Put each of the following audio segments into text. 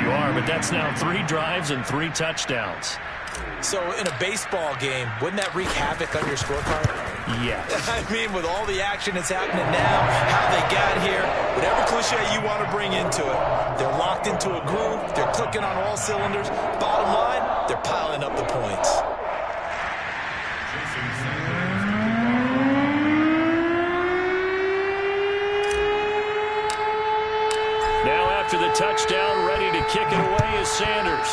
you are, but that's now 3 drives and 3 touchdowns. So in a baseball game, wouldn't that wreak havoc on your scorecard? Yes. I mean, with all the action that's happening now, how they got here, whatever cliche you want to bring into it, they're locked into a groove, they're clicking on all cylinders. Bottom line, they're piling up the points. Now after the touchdown, ready to kick it away is Sanders.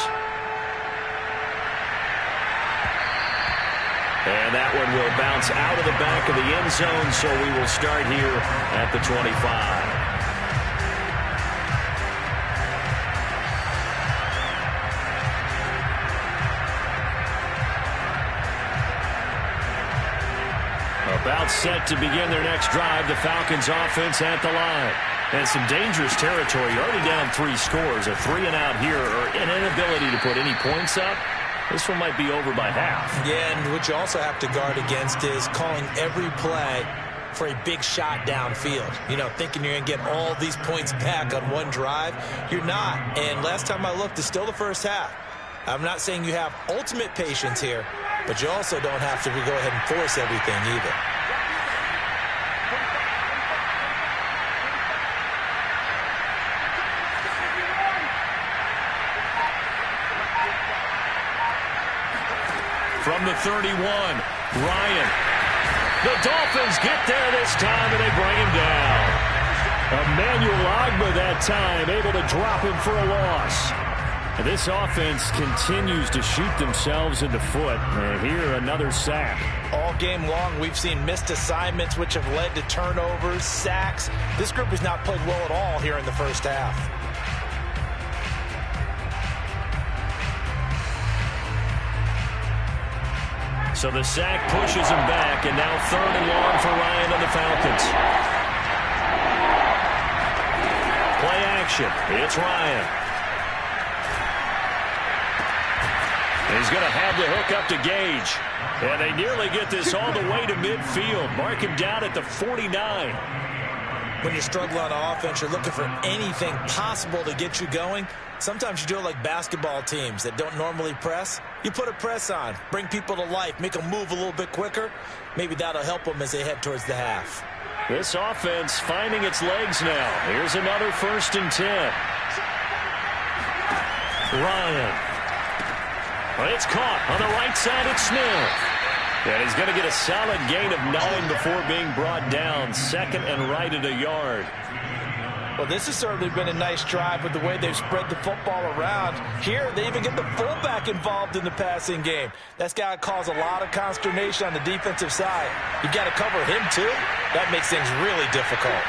And that one will bounce out of the back of the end zone, so we will start here at the 25. About set to begin their next drive, the Falcons offense at the line. And some dangerous territory. Already down 3 scores, a 3-and-out here, or an inability to put any points up. This one might be over by half. Yeah, and what you also have to guard against is calling every play for a big shot downfield. You know, thinking you're going to get all these points back on one drive. You're not. And last time I looked, it's still the first half. I'm not saying you have ultimate patience here, but you also don't have to go ahead and force everything either. From the 31, Ryan. The Dolphins get there this time, and they bring him down. Emmanuel Ogbah that time, able to drop him for a loss. And this offense continues to shoot themselves in the foot. And here, another sack. All game long, we've seen missed assignments, which have led to turnovers, sacks. This group has not played well at all here in the first half. So the sack pushes him back, and now 3rd and long for Ryan and the Falcons. Play action. It's Ryan. He's going to have the hook up to Gage. And they nearly get this all the way to midfield. Mark him down at the 49. When you struggle on offense, you're looking for anything possible to get you going. Sometimes you do it like basketball teams that don't normally press. You put a press on, bring people to life, make them move a little bit quicker. Maybe that'll help them as they head towards the half. This offense finding its legs now. Here's another 1st and 10. Ryan. It's caught on the right side. It's Smith. And he's going to get a solid gain of 9 before being brought down. 2nd and right at a yard. Well, this has certainly been a nice drive with the way they've spread the football around. Here, they even get the fullback involved in the passing game. That's got to cause a lot of consternation on the defensive side. You've got to cover him, too. That makes things really difficult.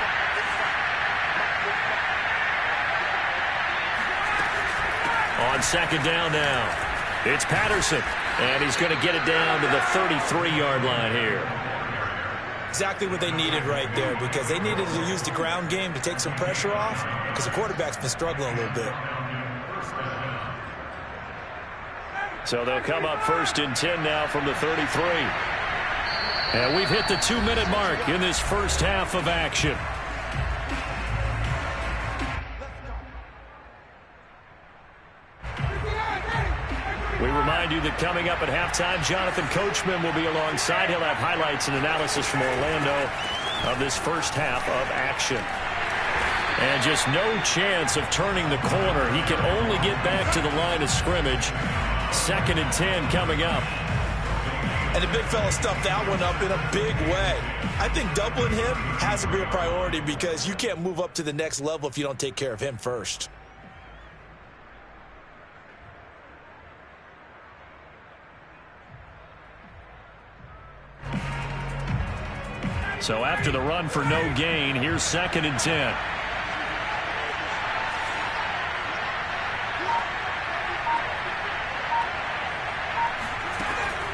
On 2nd down now, it's Patterson. And he's going to get it down to the 33-yard line here. Exactly what they needed right there, because they needed to use the ground game to take some pressure off, because the quarterback's been struggling a little bit. So they'll come up 1st and 10 now from the 33. And we've hit the 2-minute mark in this first half of action. We remind you that coming up at halftime, Jonathan Coachman will be alongside. He'll have highlights and analysis from Orlando of this first half of action. And just no chance of turning the corner. He can only get back to the line of scrimmage. 2nd and 10 coming up. And the big fella stuffed that one up in a big way. I think doubling him has to be a priority, because you can't move up to the next level if you don't take care of him first. So after the run for no gain, here's 2nd and 10.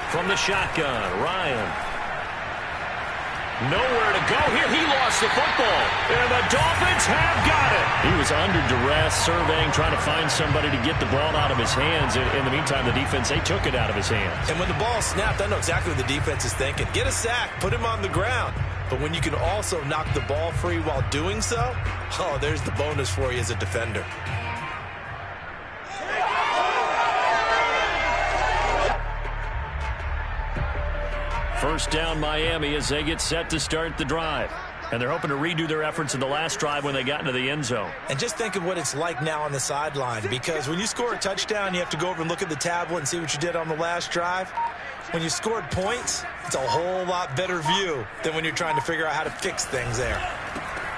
From the shotgun, Ryan. Nowhere to go here. He lost the football. And the Dolphins have got it. He was under duress, surveying, trying to find somebody to get the ball out of his hands. In the meantime, the defense, they took it out of his hands. And when the ball snapped, I know exactly what the defense is thinking. Get a sack, put him on the ground. But when you can also knock the ball free while doing so, oh, there's the bonus for you as a defender. First down Miami as they get set to start the drive. And they're hoping to redo their efforts in the last drive when they got into the end zone. And just think of what it's like now on the sideline, because when you score a touchdown, you have to go over and look at the tablet and see what you did on the last drive. When you scored points, it's a whole lot better view than when you're trying to figure out how to fix things there.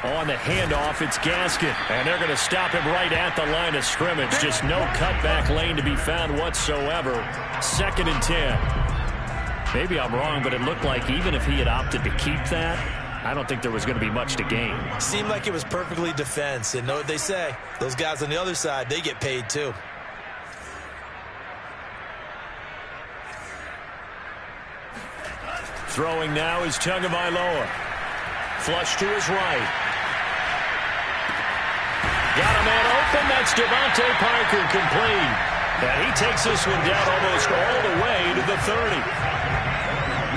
On the handoff, it's Gaskin. And they're going to stop him right at the line of scrimmage. Just no cutback lane to be found whatsoever. 2nd and 10. Maybe I'm wrong, but it looked like even if he had opted to keep that, I don't think there was going to be much to gain. Seemed like it was perfectly defense. And know what they say, those guys on the other side, they get paid too. Throwing now is Tagovailoa. Flush to his right. Got a man open. That's Devontae Parker, complete. And he takes this one down almost all the way to the 30.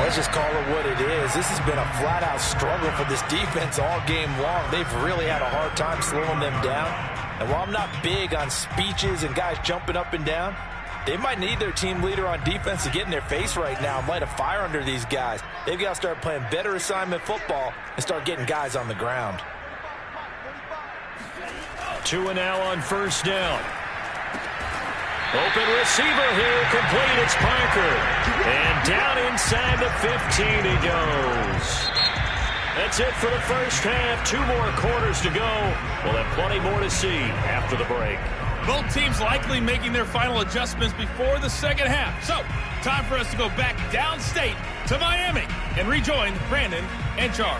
Let's just call it what it is. This has been a flat-out struggle for this defense all game long. They've really had a hard time slowing them down. And while I'm not big on speeches and guys jumping up and down, they might need their team leader on defense to get in their face right now and light a fire under these guys. They've got to start playing better assignment football and start getting guys on the ground. 2 now on first down. Open receiver here, complete, it's Parker. And down inside the 15 he goes. That's it for the first half. 2 more quarters to go. We'll have plenty more to see after the break. Both teams likely making their final adjustments before the second half. So, time for us to go back downstate to Miami and rejoin Brandon and Charles.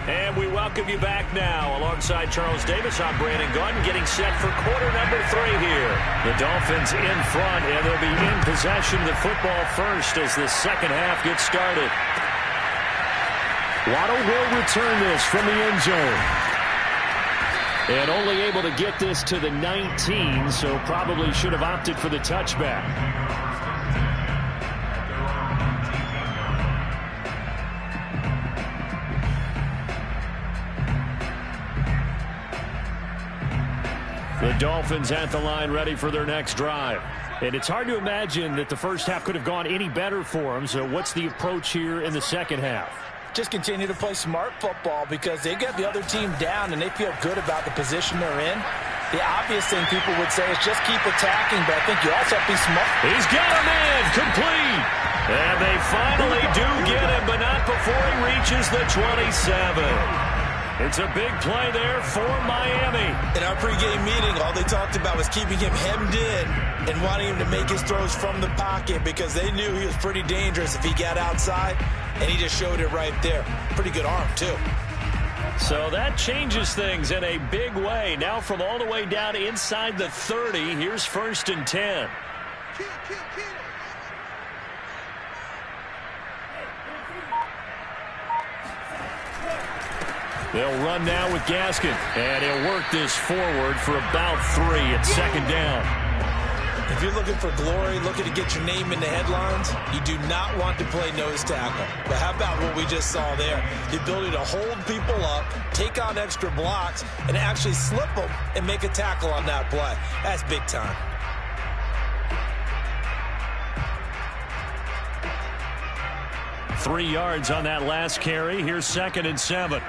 And we welcome you back now. Alongside Charles Davis, I'm Brandon Gunn, getting set for quarter number 3 here. The Dolphins in front, and they'll be in possession of the football first as the second half gets started. Waddle will return this from the end zone. And only able to get this to the 19, so probably should have opted for the touchback. The Dolphins at the line ready for their next drive. And it's hard to imagine that the first half could have gone any better for them. So what's the approach here in the second half? Just continue to play smart football because they get the other team down and they feel good about the position they're in. The obvious thing people would say is just keep attacking, but I think you also have to be smart. He's got a man, complete. And they finally do get him, but not before he reaches the 27. It's a big play there for Miami. In our pregame meeting, all they talked about was keeping him hemmed in and wanting him to make his throws from the pocket because they knew he was pretty dangerous if he got outside, and he just showed it right there. Pretty good arm, too. So that changes things in a big way. Now from all the way down inside the 30, here's 1st and 10. They'll run now with Gaskin, and he'll work this forward for about 3 at 2nd down. If you're looking for glory, looking to get your name in the headlines, you do not want to play nose tackle. But how about what we just saw there? The ability to hold people up, take on extra blocks, and actually slip them and make a tackle on that play. That's big time. Three yards on that last carry. Here's 2nd and 7.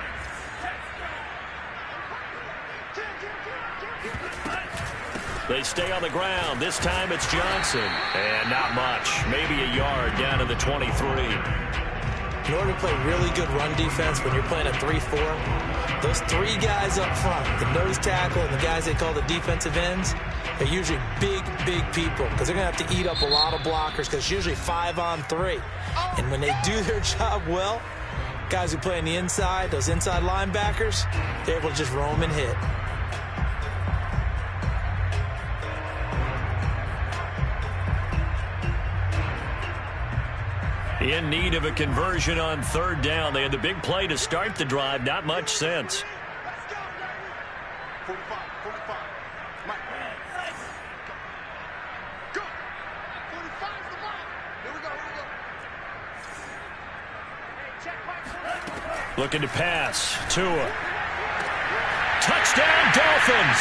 They stay on the ground. This time it's Johnson. And not much. Maybe a yard down to the 23. In order to play really good run defense when you're playing a 3-4, those 3 guys up front, the nose tackle and the guys they call the defensive ends, they're usually big, big people because they're going to have to eat up a lot of blockers because it's usually 5 on 3. And when they do their job well, guys who play on the inside, those inside linebackers, they're able to just roam and hit. In need of a conversion on 3rd down. They had the big play to start the drive. Not much sense. Looking to pass. Tua. Touchdown, Dolphins.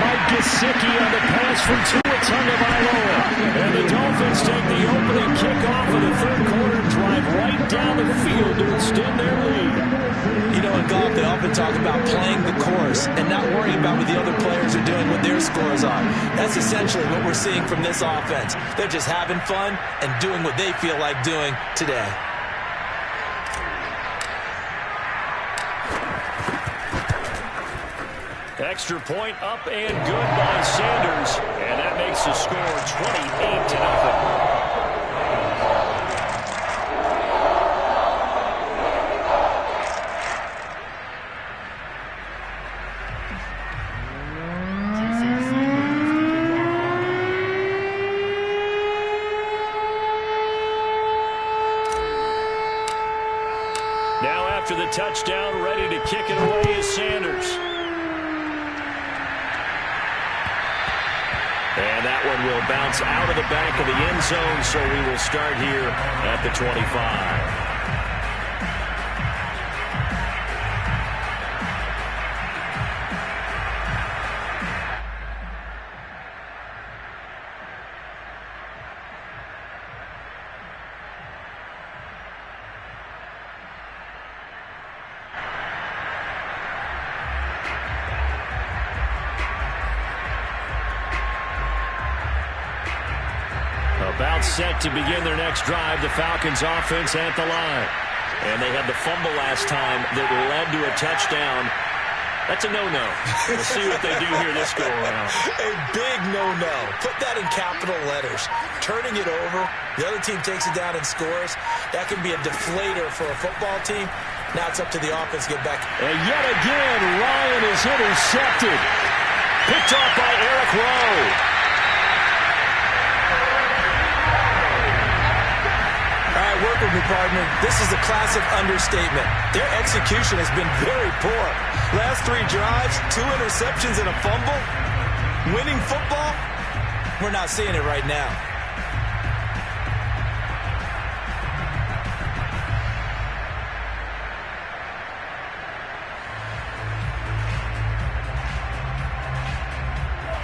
Mike Gesicki on the pass from Tua Tagovailoa. And the Dolphins take the opening kickoff of the third quarter, drive right down the field to extend their lead. You know, in golf, they often talk about playing the course and not worrying about what the other players are doing, what their scores are. That's essentially what we're seeing from this offense. They're just having fun and doing what they feel like doing today. Extra point up and good by Sanders. And that makes the score 28-0. Now after the touchdown, ready to kick it away is Sanders. And that one will bounce out of the back of the end zone, so we will start here at the 25. About set to begin their next drive, the Falcons offense at the line. And they had the fumble last time that led to a touchdown. That's a no-no. We'll see what they do here this go-around. A big no-no. Put that in capital letters. Turning it over, the other team takes it down and scores. That can be a deflator for a football team. Now it's up to the offense to get back. And yet again, Ryan is intercepted. Picked off by Eric Rowe. Work with me, partner. This is a classic understatement. Their execution has been very poor. Last 3 drives, 2 interceptions and a fumble. Winning football? We're not seeing it right now.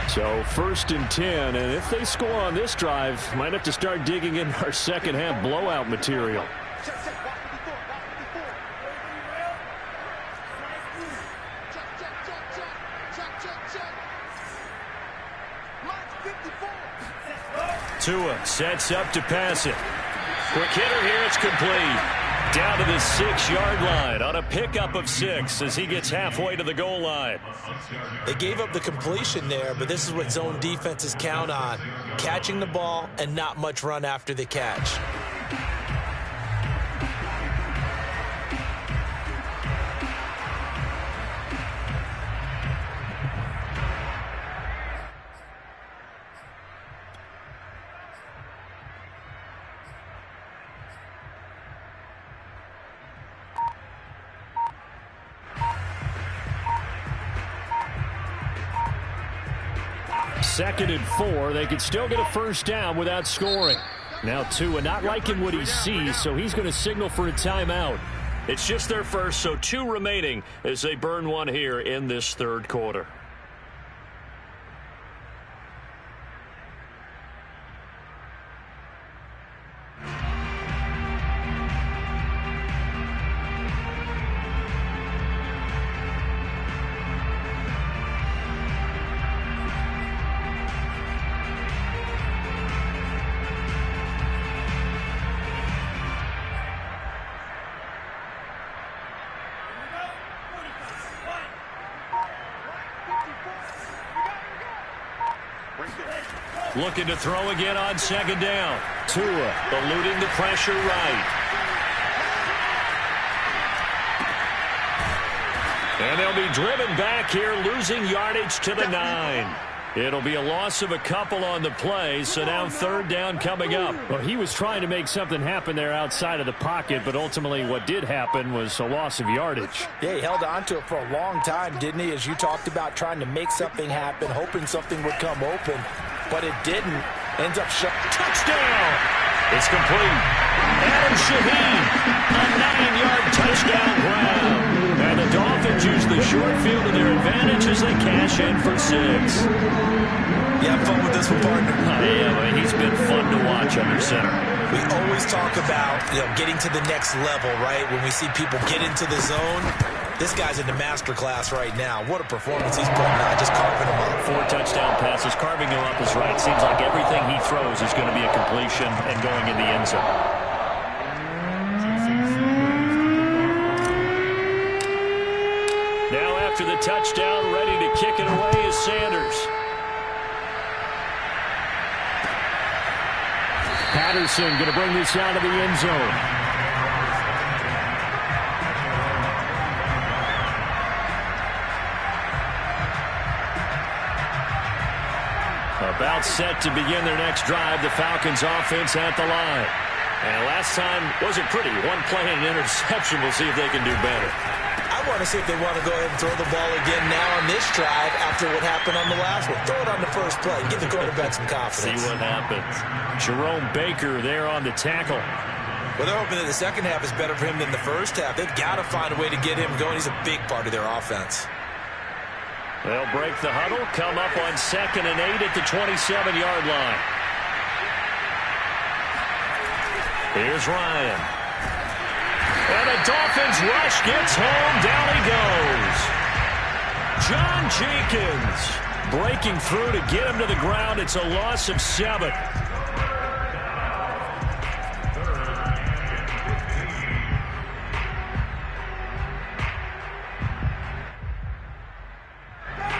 So 1st and 10, and if they score on this drive, might have to start digging in our second half blowout material. Tua sets up to pass it. Quick hitter here, it's complete. Down to the 6-yard line on a pickup of 6 as he gets halfway to the goal line. They gave up the completion there, but this is what zone defenses count on. Catching the ball and not much run after the catch. Second and 4, they could still get a first down without scoring. Now Tua not liking what he sees, so he's going to signal for a timeout. It's just their first, so 2 remaining as they burn one here in this third quarter. Looking to throw again on second down. Tua eluding the pressure right. And they'll be driven back here, losing yardage to the 9. It'll be a loss of a couple on the play, so now third down coming up. Well, he was trying to make something happen there outside of the pocket, but ultimately what did happen was a loss of yardage. Yeah, he held on to it for a long time, didn't he? As you talked about, trying to make something happen, hoping something would come open, but it didn't. Ends up shut. Touchdown! It's complete. Adam Shaheen, a 9-yard touchdown grab. And the Dolphins use the short field to their advantage as they cash in for 6. You have fun with this one, partner? Yeah, but he's been fun to watch under center. We always talk about getting to the next level, right? When we see people get into the zone, this guy's in the master class right now. What a performance he's putting on, just carving them up. 4 touchdown passes. Carving him up is right. Seems like everything he throws is going to be a completion and going in the end zone. Now after the touchdown, ready to kick it away is Sanders. Patterson going to bring this out of the end zone. About set to begin their next drive. The Falcons offense at the line. And last time wasn't pretty. 1 play and an interception. We'll see if they can do better. I want to see if they want to go ahead and throw the ball again now on this drive after what happened on the last one. Throw it on the first play. Give the quarterback some confidence. See what happens. Jerome Baker there on the tackle. Well, they're hoping that the second half is better for him than the first half. They've got to find a way to get him going. He's a big part of their offense. They'll break the huddle, come up on 2nd and 8 at the 27-yard line. Here's Ryan. And the Dolphins rush gets home. Down he goes. John Jenkins breaking through to get him to the ground. It's a loss of 7.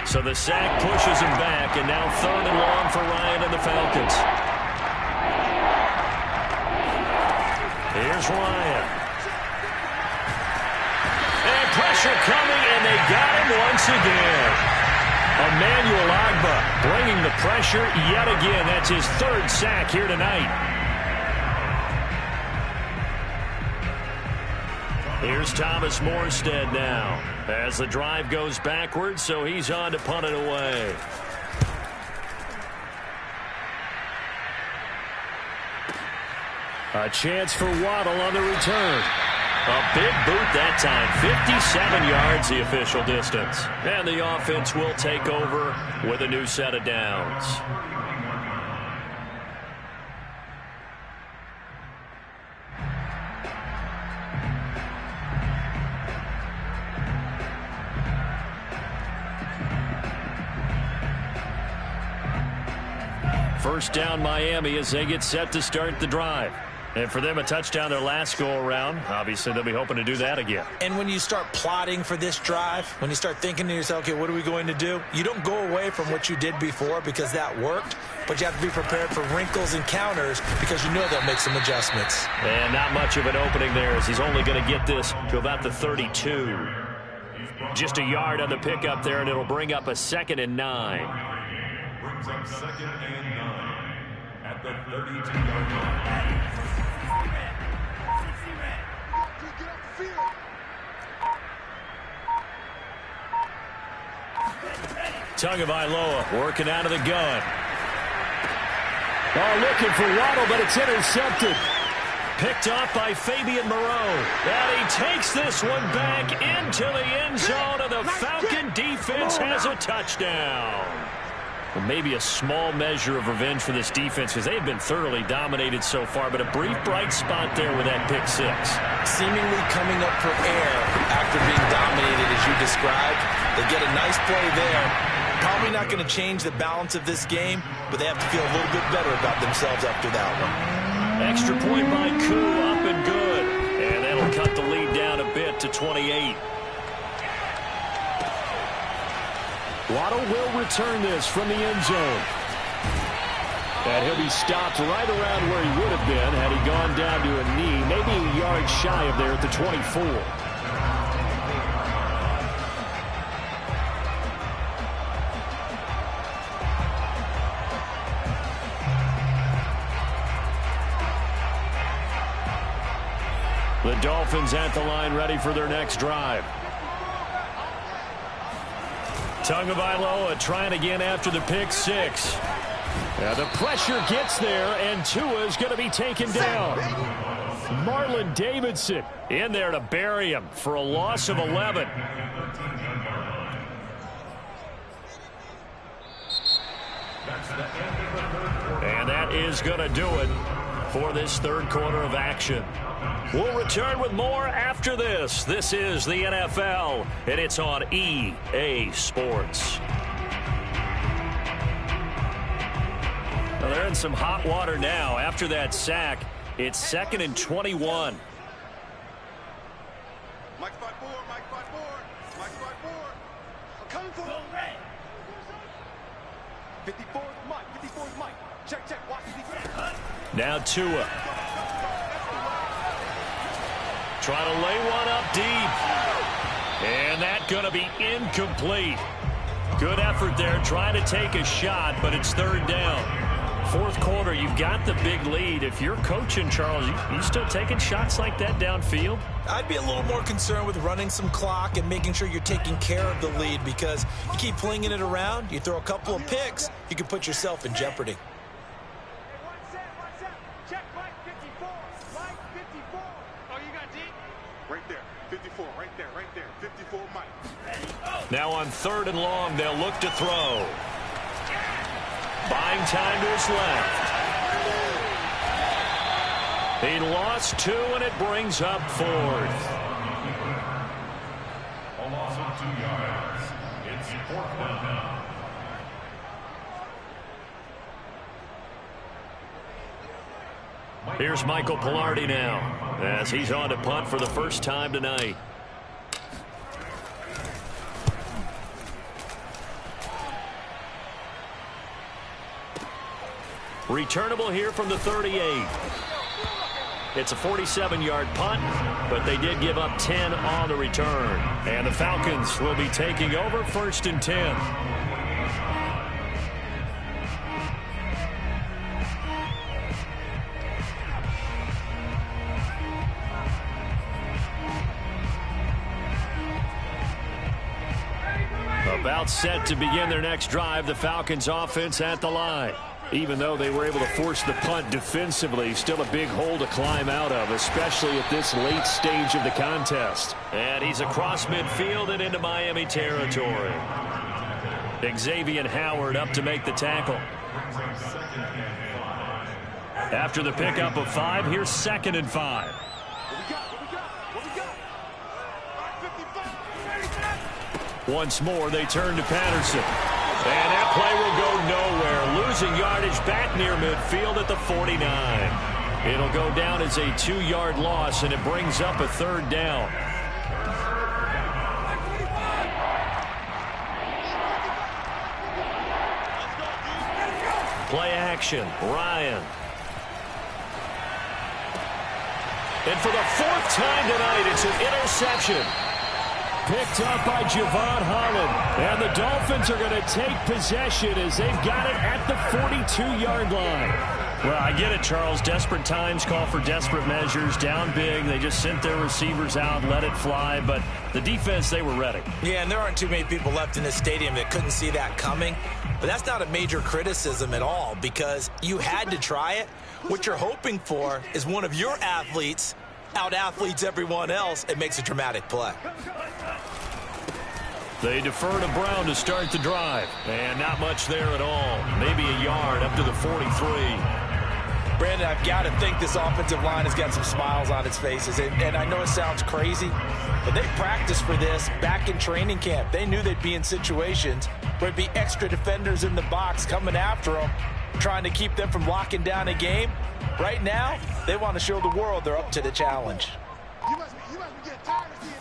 So the sack pushes him back, and now 3rd and long for Ryan and the Falcons. Here's Ryan. And pressure coming, and they got him once again. Emmanuel Ogbah bringing the pressure yet again. That's his 3rd sack here tonight. Here's Thomas Morstead now as the drive goes backwards, so he's on to punt it away. A chance for Waddle on the return. A big boot that time. 57 yards the official distance. And the offense will take over with a new set of downs. First down Miami as they get set to start the drive. And for them, a touchdown their last go-around. Obviously, they'll be hoping to do that again. And when you start plotting for this drive, when you start thinking to yourself, okay, what are we going to do? You don't go away from what you did before because that worked, but you have to be prepared for wrinkles and counters because you know they'll make some adjustments. And not much of an opening there as he's only going to get this to about the 32. Just a yard on the pickup there, and it'll bring up a 2nd and 9. Brings up 2nd and 9 at the 32-yard line. Tagovailoa working out of the gun. Oh, looking for Waddle, but it's intercepted. Picked off by Fabian Moreau. And he takes this one back into the end zone, and the Falcon defense has a touchdown. Well, maybe a small measure of revenge for this defense because they've been thoroughly dominated so far, but a brief bright spot there with that pick 6. Seemingly coming up for air after being dominated as you described. They get a nice play there. Probably not going to change the balance of this game, but they have to feel a little bit better about themselves after that one. Extra point by Koo, up and good. And that'll cut the lead down a bit to 28. Waddle will return this from the end zone. And he'll be stopped right around where he would have been had he gone down to a knee, maybe a yard shy of there at the 24. The Dolphins at the line ready for their next drive. Tagovailoa trying again after the pick 6. Now the pressure gets there, and Tua is going to be taken down. Marlon Davidson in there to bury him for a loss of 11. And that is going to do it for this third quarter of action. We'll return with more after this. This is the NFL, and it's on EA Sports. Well, they're in some hot water now. After that sack, it's 2nd and 21. Mike 5-4, Mike 5-4, Mike 5-4. I'm coming for him. 54 is Mike, 54 is Mike. Check, check, watch the defense. Now Tua. Trying to lay one up deep. And that's going to be incomplete. Good effort there, trying to take a shot, but it's third down. Fourth quarter, you've got the big lead. If you're coaching, Charles, you still taking shots like that downfield? I'd be a little more concerned with running some clock and making sure you're taking care of the lead, because you keep flinging it around, you throw a couple of picks, you can put yourself in jeopardy. Check Mike 54, Mike 54. Oh, you got deep? Right there, 54, right there, 54 Mike. Now on 3rd and long, they'll look to throw. Buying time to his left. He lost 2, and it brings up 4th. A loss of 2 yards. It's 4th down. Here's Michael Palardy now, as he's on to punt for the first time tonight. Returnable here from the 38. It's a 47-yard punt, but they did give up 10 on the return. And the Falcons will be taking over 1st and 10. About set to begin their next drive, the Falcons offense at the line. Even though they were able to force the punt defensively, still a big hole to climb out of, especially at this late stage of the contest. And he's across midfield and into Miami territory. Xavier Howard up to make the tackle. After the pickup of 5, here's 2nd and 5. What we got? Once more, they turn to Patterson. And that play will go nowhere. Losing yardage back near midfield at the 49. It'll go down as a 2-yard loss, and it brings up a 3rd down. Play action, Ryan. And for the 4th time tonight, it's an interception. Picked up by Javon Holland. And the Dolphins are going to take possession as they've got it at the 42-yard line. Well, I get it, Charles. Desperate times call for desperate measures. Down big. They just sent their receivers out, let it fly. But the defense, they were ready. Yeah, and there aren't too many people left in this stadium that couldn't see that coming. But that's not a major criticism at all, because you had to try it. What you're hoping for is one of your athletes out-athletes everyone else and makes a dramatic play. They defer to Brown to start the drive. And not much there at all. Maybe a yard up to the 43. Brandon, I've got to think this offensive line has got some smiles on its faces. And I know it sounds crazy, but they practiced for this back in training camp. They knew they'd be in situations where there'd be extra defenders in the box coming after them, trying to keep them from locking down a game. Right now, they want to show the world they're up to the challenge. You must be getting tired of seeing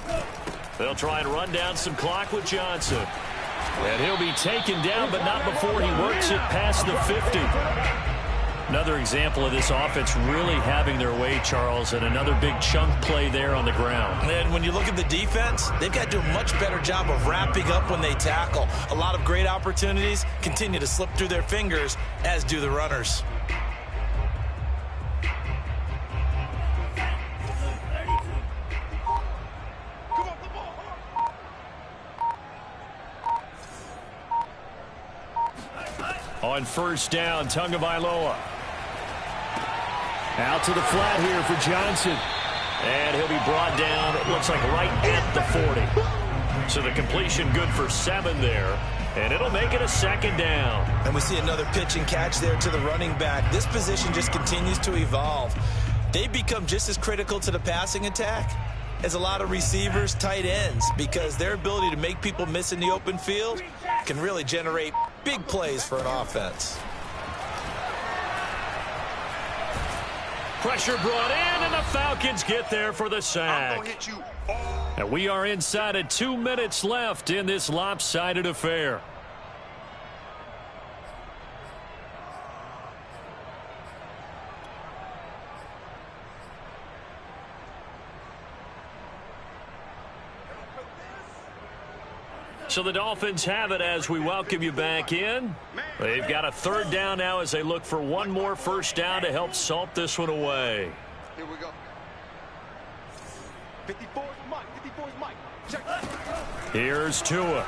that. They'll try and run down some clock with Johnson. And he'll be taken down, but not before he works it past the 50. Another example of this offense really having their way, Charles, and another big chunk play there on the ground. And when you look at the defense, they've got to do a much better job of wrapping up when they tackle. A lot of great opportunities continue to slip through their fingers, as do the runners. On first down, Tagovailoa. Out to the flat here for Johnson. And he'll be brought down, it looks like right at the 40. So the completion good for 7 there. And it'll make it a second down. And we see another pitch and catch there to the running back. This position just continues to evolve. They become just as critical to the passing attack as a lot of receivers, tight ends, because their ability to make people miss in the open field can really generate big plays for an offense. Pressure brought in, and the Falcons get there for the sack. And we are inside of 2 minutes left in this lopsided affair. So the Dolphins have it as we welcome you back in. They've got a third down now as they look for one more first down to help salt this one away. Here we go. 54's Mike. 54's Mike. Check. Here's Tua.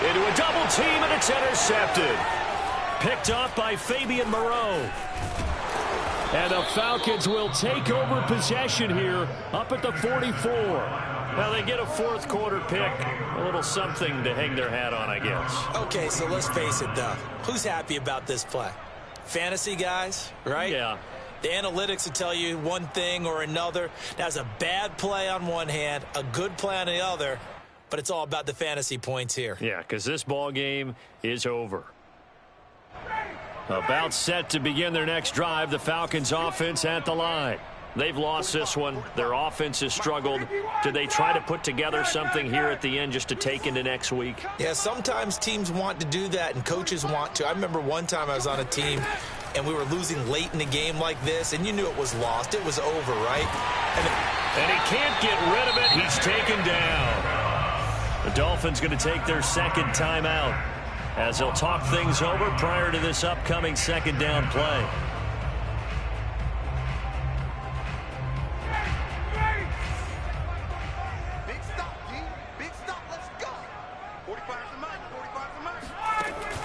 Into a double team, and it's intercepted. Picked off by Fabian Moreau. And the Falcons will take over possession here up at the 44. Now they get a fourth quarter pick, a little something to hang their hat on, I guess. Okay, so let's face it, though. Who's happy about this play? Fantasy guys, right? Yeah. The analytics will tell you one thing or another. That's a bad play on one hand, a good play on the other, but it's all about the fantasy points here. Yeah, because this ball game is over. About set to begin their next drive, the Falcons offense at the line. They've lost this one. Their offense has struggled. Do they try to put together something here at the end just to take into next week? Yeah, sometimes teams want to do that and coaches want to. I remember one time I was on a team and we were losing late in the game like this, and you knew it was lost. It was over, right? And he can't get rid of it. He's taken down. The Dolphins going to take their second timeout as they'll talk things over prior to this upcoming second down play.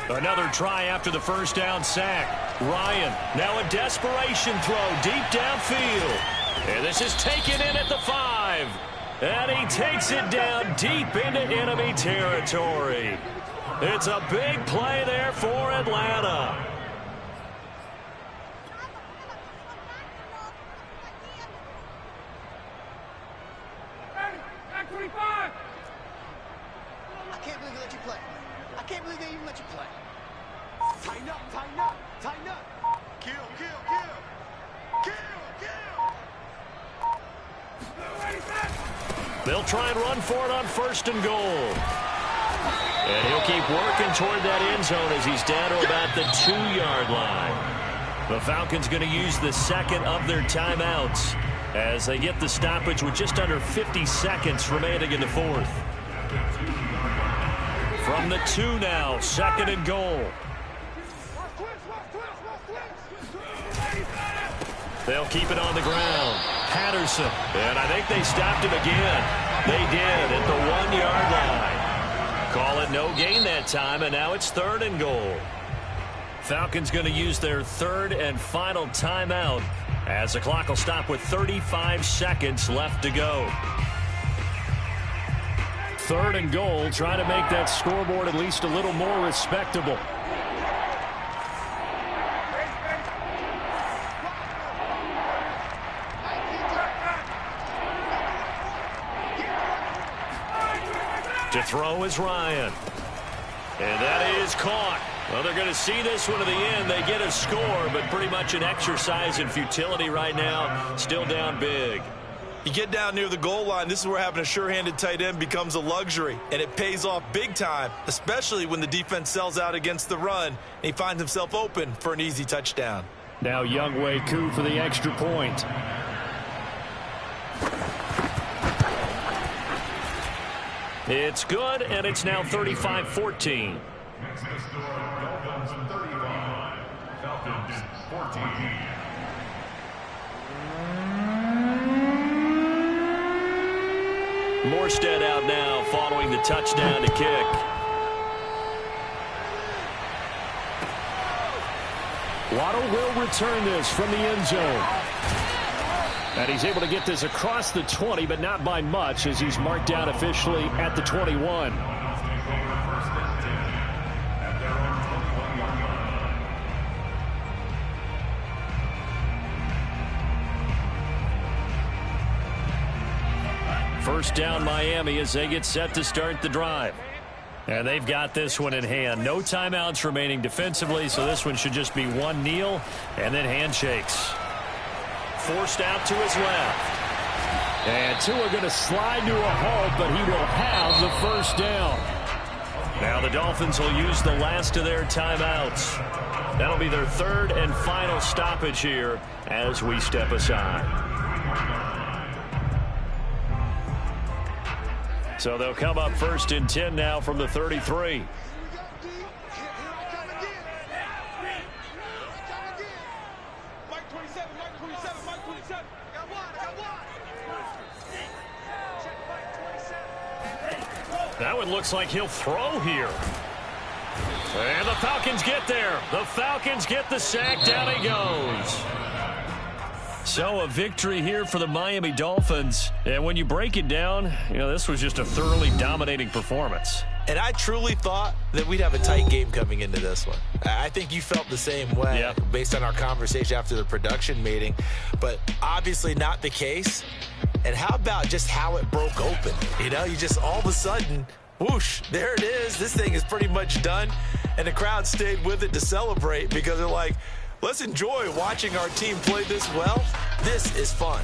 Another try after the first down sack. Ryan, now a desperation throw deep downfield. And this is taken in at the 5. And he takes it down deep into enemy territory. It's a big play there for Atlanta. I can't believe they let you play. I can't believe they even let you play. Tighten up, tighten up, tighten up. Kill, kill, kill. Kill, kill. They'll try and run for it on first and goal. And he'll keep working toward that end zone as he's down to about the 2-yard line. The Falcons going to use the second of their timeouts as they get the stoppage with just under 50 seconds remaining in the fourth. From the 2 now, second and goal. They'll keep it on the ground. Patterson, and I think they stopped him again. They did at the 1-yard line. Call it no gain that time, and now it's third and goal. Falcons going to use their third and final timeout as the clock will stop with 35 seconds left to go. Third and goal, trying to make that scoreboard at least a little more respectable. To throw is Ryan. And that is caught. Well, they're going to see this one to the end. They get a score, but pretty much an exercise in futility right now. Still down big. You get down near the goal line, this is where having a sure-handed tight end becomes a luxury, and it pays off big time, especially when the defense sells out against the run, and he finds himself open for an easy touchdown. Now Younghoe Koo for the extra point. It's good, and it's now 35-14. Next to the score, Dolphins 35, Falcons 14. Morstead out now following the touchdown to kick. Waddle will return this from the end zone. And he's able to get this across the 20, but not by much, as he's marked down officially at the 21. First down Miami as they get set to start the drive. And they've got this one in hand. No timeouts remaining defensively, so this one should just be one kneel and then handshakes. Forced out to his left. And Tua going to slide to a halt, but he will have the first down. Now the Dolphins will use the last of their timeouts. That'll be their third and final stoppage here as we step aside. So they'll come up first and 10 now from the 33. That one looks like he'll throw here. And the Falcons get there. The Falcons get the sack. Down he goes. So a victory here for the Miami Dolphins. And when you break it down, this was just a thoroughly dominating performance. And I truly thought that we'd have a tight game coming into this one. I think you felt the same way based on our conversation after the production meeting. But obviously not the case. And how about just how it broke open? You just all of a sudden, whoosh, there it is. This thing is pretty much done. And the crowd stayed with it to celebrate because they're like, let's enjoy watching our team play this well. This is fun.